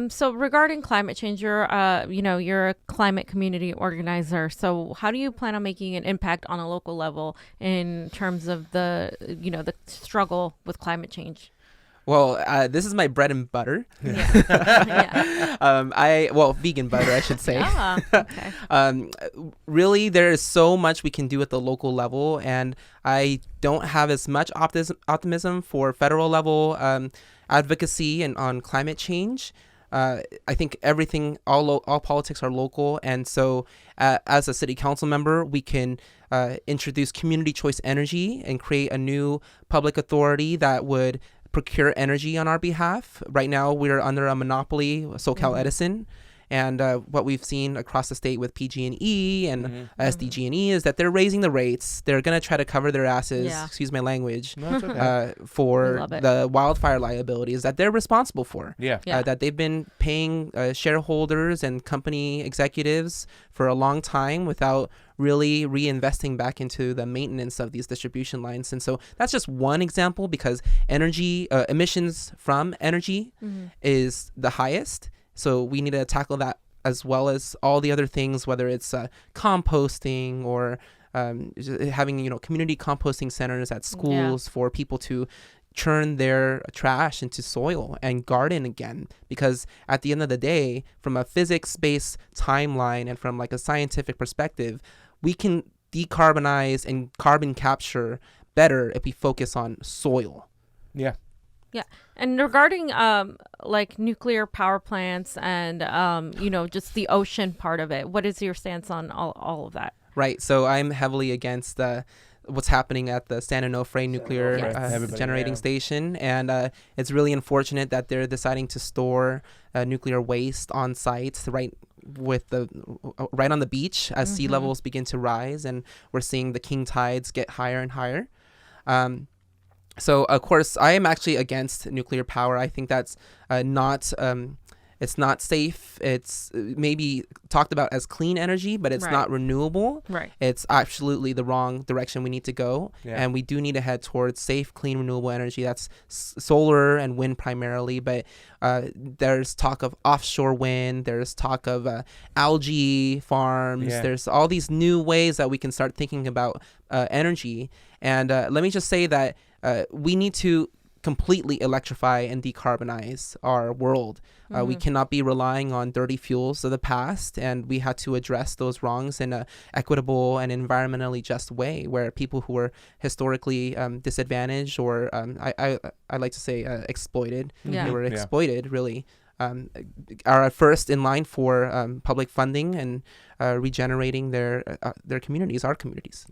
So regarding climate change, you're a climate community organizer. So how do you plan on making an impact on a local level in terms of the struggle with climate change? Well, this is my bread and butter. Yeah. Vegan butter, I should say. Okay. Really, there is so much we can do at the local level, and I don't have as much optimism for federal level advocacy and on climate change. I think all politics are local, and so as a city council member, we can introduce community choice energy and create a new public authority that would procure energy on our behalf. Right now, we're under a monopoly, SoCal Edison. And what we've seen across the state with PG&E and SDG&E is that they're raising the rates. They're going to try to cover their asses, excuse my language, for the wildfire liabilities that they're responsible for. That they've been paying shareholders and company executives for a long time without really reinvesting back into the maintenance of these distribution lines. And so that's just one example, because energy emissions from energy is the highest. So we need to tackle that, as well as all the other things, whether it's composting or having community composting centers at schools for people to churn their trash into soil and garden again. Because at the end of the day, from a physics-based timeline and from like a scientific perspective, we can decarbonize and carbon capture better if we focus on soil. Yeah. Yeah. And regarding like nuclear power plants and, just the ocean part of it, what is your stance on all of that? Right. So I'm heavily against what's happening at the San Onofre nuclear generating station. And it's really unfortunate that they're deciding to store nuclear waste on site right on the beach as sea levels begin to rise. And we're seeing the king tides get higher and higher. So, of course, I am actually against nuclear power. I think that's it's not safe. It's maybe talked about as clean energy, but it's not renewable. Right. It's absolutely the wrong direction we need to go. Yeah. And we do need to head towards safe, clean, renewable energy. That's solar and wind primarily, but there's talk of offshore wind. There's talk of algae farms. Yeah. There's all these new ways that we can start thinking about energy. And let me just say that we need to completely electrify and decarbonize our world. We cannot be relying on dirty fuels of the past, and we had to address those wrongs in an equitable and environmentally just way, where people who were historically disadvantaged or I like to say exploited, they were exploited really, are first in line for public funding and regenerating their communities, our communities.